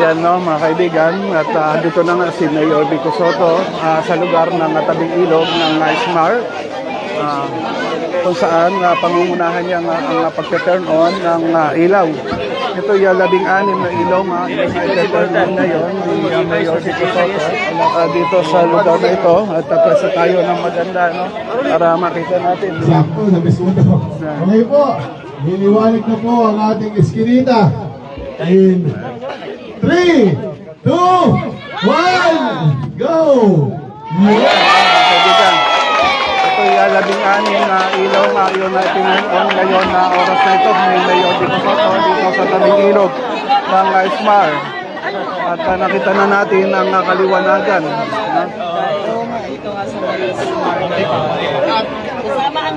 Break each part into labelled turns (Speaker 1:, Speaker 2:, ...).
Speaker 1: Ayan no mga kaibigan, at dito na nga si Mayor Vico Sotto sa lugar ng tabing ilog ng Smart, kung saan pangungunahan niya ang pagka-turn on ng ilaw. Ito yung 16 na ilaw i-turn on ngayon ni Mayor Vico Sotto dito sa lugar na ito, at presa tayo ng maganda no, para makita natin.
Speaker 2: Sakto, nabisundo. Okay po, niliwanag na po ang ating eskinita. In 3, 2, 1, go!
Speaker 1: Kaibigan, ito yung 16 na ilaw na yun na tinurn ngayon na oras na ito ni Mayor Vico Sotto dito sa tabing ilog ng Smart. At nakita na natin ang kaliwanagan.
Speaker 3: Ito nga sa Smart. Kasama ang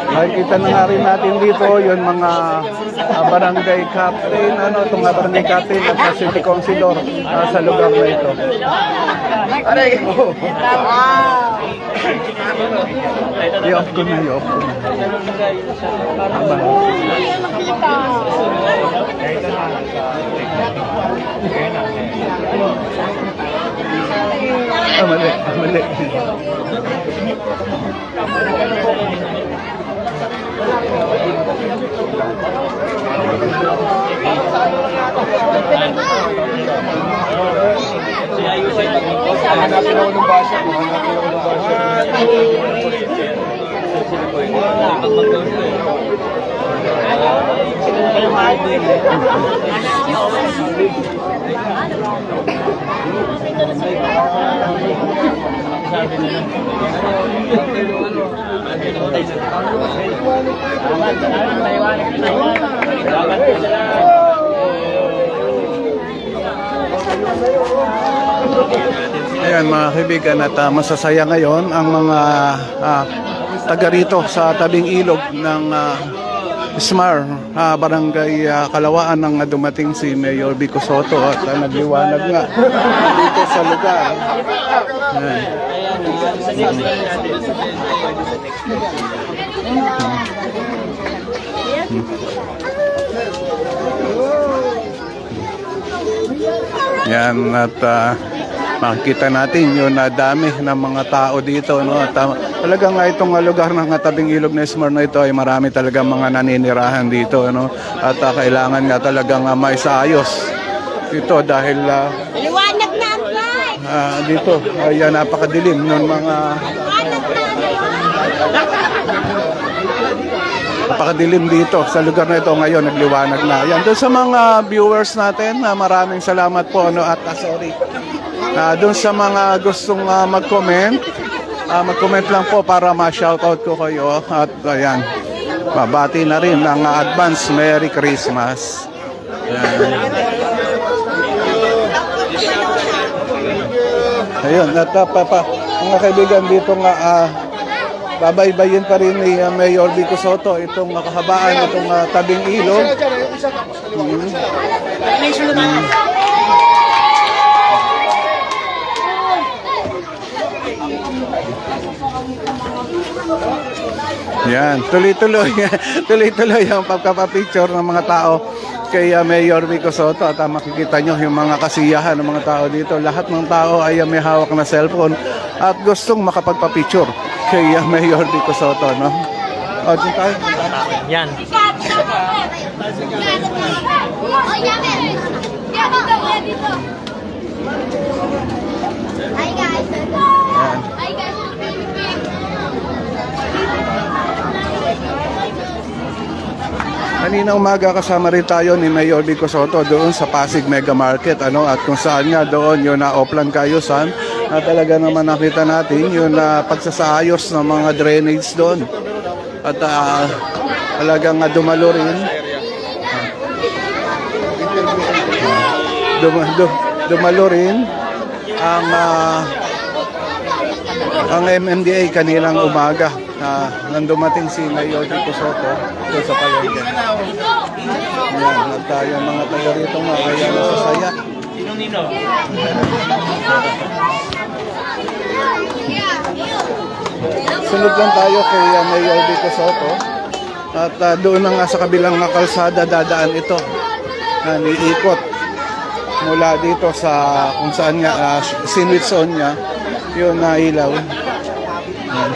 Speaker 1: Nakikita na nga rin natin dito yung mga barangay captain, itong barangay captain at city councilor sa lugar na ito. I-off ko na, i-off ko na. Mali, mali. Ayan mga kaibigan, at masasaya ngayon ang mga taga rito sa tabing ilog ng Smart, barangay Kalawaan, nang dumating si Mayor Vico Sotto at nagliwanag nga dito sa lugar. Ayan. Yan, at makikita natin yung dami ng mga tao dito, no? At talagang itong lugar ng tabing ilog na Smart na ito ay marami talagang mga naninirahan dito, no? At kailangan nga talagang maisayos ito dahil
Speaker 3: liwanag na ang
Speaker 1: dito ay napakadilim ng mga napakadilim dito sa lugar na ito ngayon, nagliwanag na. Yan, doon sa mga viewers natin, maraming salamat po, no? At sorry, doon sa mga gustong mag-comment, mag-comment lang po para ma-shoutout ko kayo. At ayan, mabati na rin ng advance Merry Christmas. Ayan. Ayun, at mga kaibigan, dito nga babaybayin pa rin ni Mayor Vico Sotto itong kahabaan, itong tabing ilog. Yan, tuloy-tuloy tuloy-tuloy ang pagpapapicture ng mga tao kay Mayor Vico Sotto. At makikita nyo yung mga kasiyahan ng mga tao dito. Lahat ng tao ay may hawak na cellphone at gustong makapagpapicture kay Mayor Vico Sotto, no? O, dyan tayo.
Speaker 4: Yan.
Speaker 3: Hi guys.
Speaker 1: Yan.
Speaker 3: Hi guys.
Speaker 1: Kanina umaga kasama rin tayo ni Mayor Vico Sotto doon sa Pasig Mega Market, at kung saan nga doon yung Oplan Kayusan, talaga naman nakita natin yung pagsasaayos ng mga drainage doon, at talagang dumalo rin dumalo rin ang MMDA kanilang umaga nang dumating si Mayor Vico Sotto doon sa palengke. Ayan, at yung mga taga rito nga kaya nasasaya.
Speaker 4: Nino.
Speaker 1: Sunod lang tayo kay Mayor Vico Soto. At doon na nga sa kabilang kalsada dadaan ito. Niikot mula dito sa kung saan nga sinwit zone niya yun na ilaw. Yan.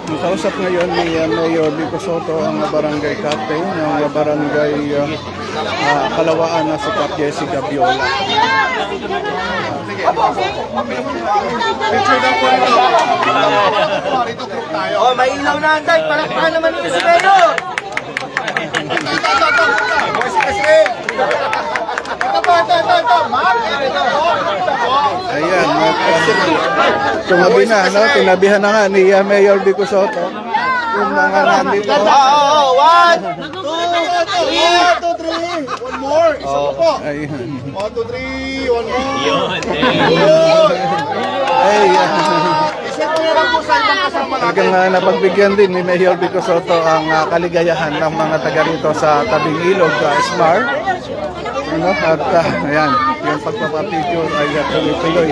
Speaker 1: Nakausap ngayon ni Mayor Vico Soto ang barangay captain ng barangay Kalawaan na si Cap Jessica Viola.
Speaker 4: Oh, may ilaw na antay. Palakpakan naman ito si Mayor.
Speaker 1: Ayan, tumabi na, no? Tinabihan na nga ni Mayor Vico Soto. Yung mga nandito.
Speaker 4: Oh, 1, 2, 3. One more. Isa pa po.
Speaker 1: Ayan.
Speaker 4: 1, 2, 3. One more.
Speaker 1: Ayan.
Speaker 4: Isa po na lang po sa ibang kasama natin.
Speaker 1: Talagang napagbigyan din ni Mayor Vico Soto ang kaligayahan ng mga taga rito sa tabing ilog, Smar. Ano? At ayan, yung pagpapapicture ay tuloy-tuloy.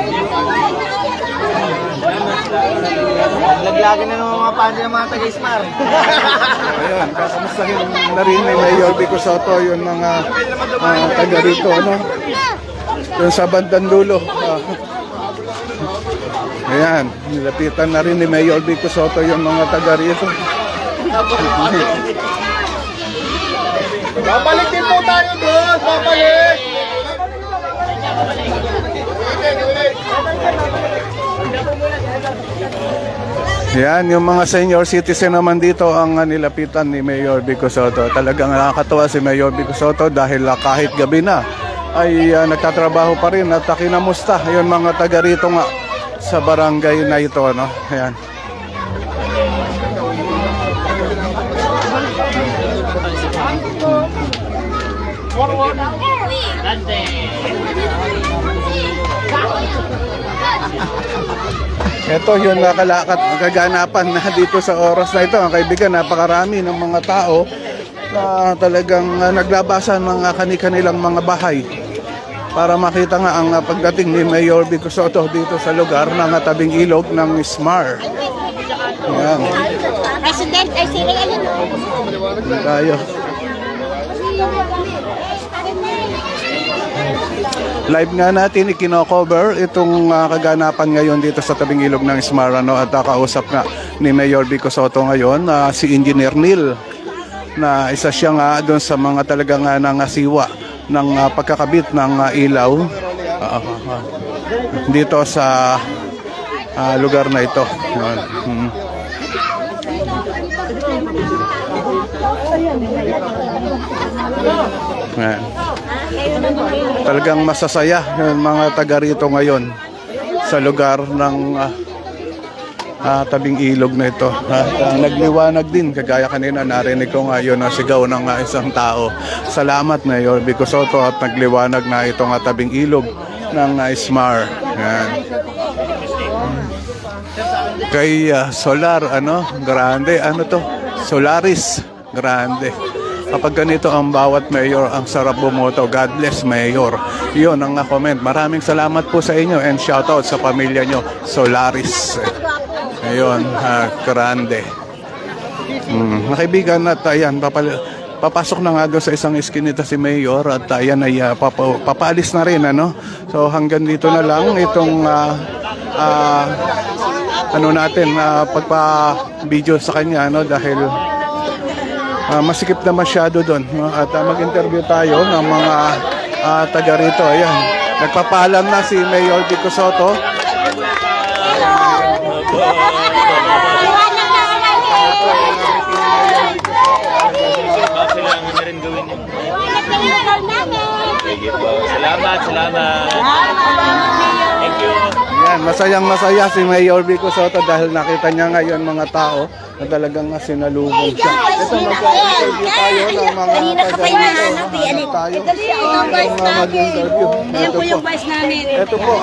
Speaker 4: Laglagin na ng mga pandi ng mga taga-Ismar.
Speaker 1: Ayun, kakamustahin na rin ni Mayor Vico Soto yung mga taga rito, ano? Yung sa bandang dulo. Ayan, nilapitan na rin ni Mayor Vico Soto yung mga taga rito.
Speaker 4: Babalik din po tayo doon. Babalik.
Speaker 1: Yan, yung mga senior citizen naman dito ang nilapitan ni Mayor Vico Soto. Talagang nakakatuwa si Mayor Vico Soto dahil kahit gabi na ay nagtatrabaho pa rin at kinamusta yung mga taga rito nga sa barangay na ito, no? Ayan. Ito yung kaganapan na dito sa oras na ito. Ang kaibigan, napakarami ng mga tao na talagang naglabasan ng kani-kanilang mga bahay para makita nga ang pagdating ni Mayor Vico Soto dito sa lugar ng tabing ilog ng Smar. Ayan.
Speaker 3: President, ay sila yan.
Speaker 1: Tayo. Live nga natin ikino-cover itong kaganapan ngayon dito sa tabing ilog ng Smar, ano, at kausap nga ni Mayor Vico Soto ngayon si Engineer Neil na isa siya nga doon sa mga talagang nangasiwa ng pagkakabit ng ilaw dito sa lugar na ito. Ayan. Talagang masasaya yung mga taga rito ngayon sa lugar ng tabing ilog na ito. Nagliwanag din, kagaya kanina narinig ko nga yun ang sigaw ng isang tao. Salamat Mayor Vico Soto at nagliwanag na itong tabing ilog ng Smar. Ayan. Kay Solar, ano, grande, ano to? Solaris, grande. Kapag ganito ang bawat mayor, ang sarap bumoto. God bless Mayor. Yun ang comment. Maraming salamat po sa inyo and shoutout sa pamilya nyo, Solaris. Ayun, grande. Nakaibigan at ayan, papasok na nga doon sa isang iskinita si Mayor at ayan ay papaalis na rin, ano? So hanggang dito na lang itong ano natin, pagpa-video sa kanya, ano, dahil masikip na masyado doon, no? At mag-interview tayo ng mga taga rito. Ayan, nagpapaalam na si Mayor Vico Soto.
Speaker 3: Salamat.
Speaker 5: Thank you.
Speaker 1: Yan. Yan, masayang masaya si Mayor Vico Soto dahil nakita niya ngayon mga tao na talagang sinalubong siya. Ito, mag-interview tayo ng mga
Speaker 3: Kanina ka pa hinahanap eh.
Speaker 1: Ano tayo?
Speaker 3: Ito siya, yung vice namin.
Speaker 1: Mag-interview.
Speaker 3: Yan po yung vice namin.
Speaker 1: Ito po,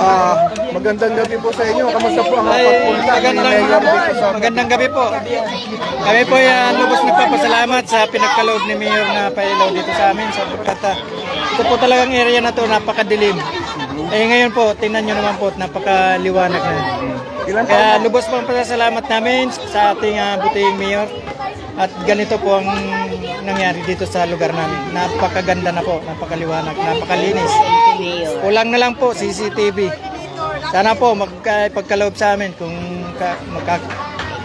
Speaker 1: magandang gabi po sa inyo. Kamusta po ang pagpunta ni Mayor Vico Soto?
Speaker 5: Magandang gabi po. Kami po ay lubos nagpapasalamat sa pinagkaloob ni Mayor na pailaw dito sa amin sapagkat ito po talagang area na to napakadilim. Eh ngayon po, tingnan nyo naman po, napakaliwanag na. Kaya lubos po ang pasasalamat namin sa ating butihing Mayor. At ganito po ang nangyari dito sa lugar namin. Napakaganda na po, napakaliwanag, napakalinis. Kulang na lang po, CCTV. Sana po magpagkaloob sa amin kung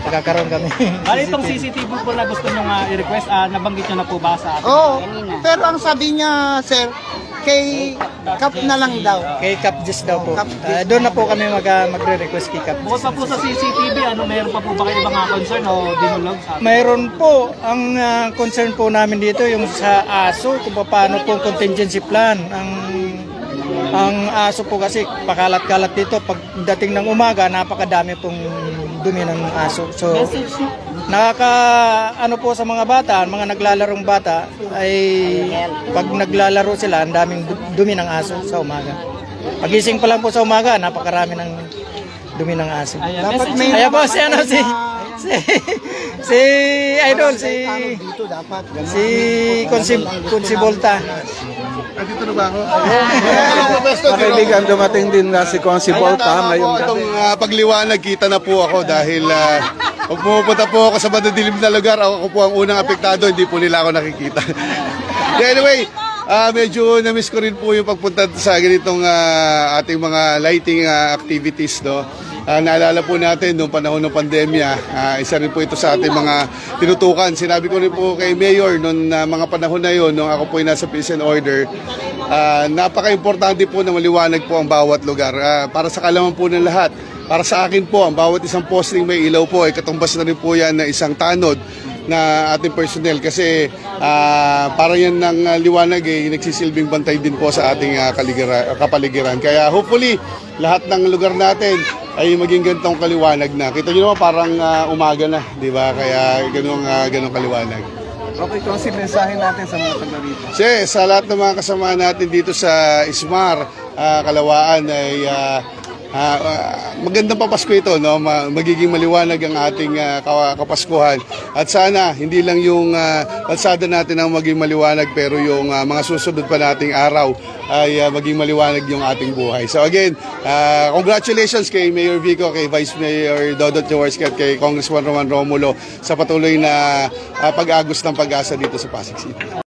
Speaker 5: magkakaroon kami.
Speaker 6: Ano itong CCTV po na gusto nyo i-request? Nabanggit nyo na po ba sa atin?
Speaker 4: Oo, pero ang sabi niya, sir, kay Kap na lang daw.
Speaker 5: Kay Capgis daw po. Doon na po kami magre-request kay Capgis.
Speaker 6: Bukod pa po sa CCTV, meron pa po ba kayo ibang concern o dinulog sa atin?
Speaker 5: Mayroon po. Ang concern po namin dito yung sa aso, kung paano po contingency plan. Ang aso po kasi pakalat-kalat dito. Pagdating ng umaga, napakadami pong dumi ng aso. So, ano po sa mga bata, mga naglalarong bata, ay pag naglalaro sila, ang daming dumi ng aso sa umaga. Pagising pa lang po sa umaga, napakarami ng dumi ng aso.
Speaker 4: Dapat may
Speaker 5: Kaya po si Idol, si Consibolta.
Speaker 2: Dito na ba ako?
Speaker 1: Kaibigan, dumating din na si Consi Volta ngayong gabi.
Speaker 2: Itong pagliwanag, kita na po ako dahil pag pumupunta po ako sa madidilim na lugar, ako po ang unang apektado, hindi po nila ako nakikita. Anyway, medyo na-miss ko rin po yung pagpunta sa ganitong ating mga lighting activities, no? Naalala po natin noong panahon ng pandemya, isa rin po ito sa ating mga tinutukan. Sinabi ko rin po kay Mayor noong mga panahon na yon, nung ako po ay nasa peace and order, napaka-importante po na maliwanag po ang bawat lugar. Para sa kalaman po ng lahat, para sa akin po, ang bawat isang posting may ilaw po ay katumbas na rin po yan na isang tanod na ating personnel kasi para yan ng liwanag nagsisilbing bantay din po sa ating kapaligiran. Kaya hopefully lahat ng lugar natin ay maging ganitong kaliwanag na. Kita nyo naman parang umaga na, di ba? Kaya ganong kaliwanag.
Speaker 1: Okay, Consi, mensahe natin sa mga taga rito.
Speaker 2: Sa lahat ng mga kasama natin dito sa Ismar, Kalawaan ay magandang papasko ito, no? Magiging maliwanag ang ating kapaskuhan. At sana hindi lang yung kalsada natin ang maging maliwanag, pero yung mga susunod pa nating araw ay maging maliwanag yung ating buhay. So again, congratulations kay Mayor Vico, kay Vice Mayor Dodot Jaworski at kay Congressman Roman Romulo sa patuloy na pag-agos ng pag-asa dito sa Pasig City.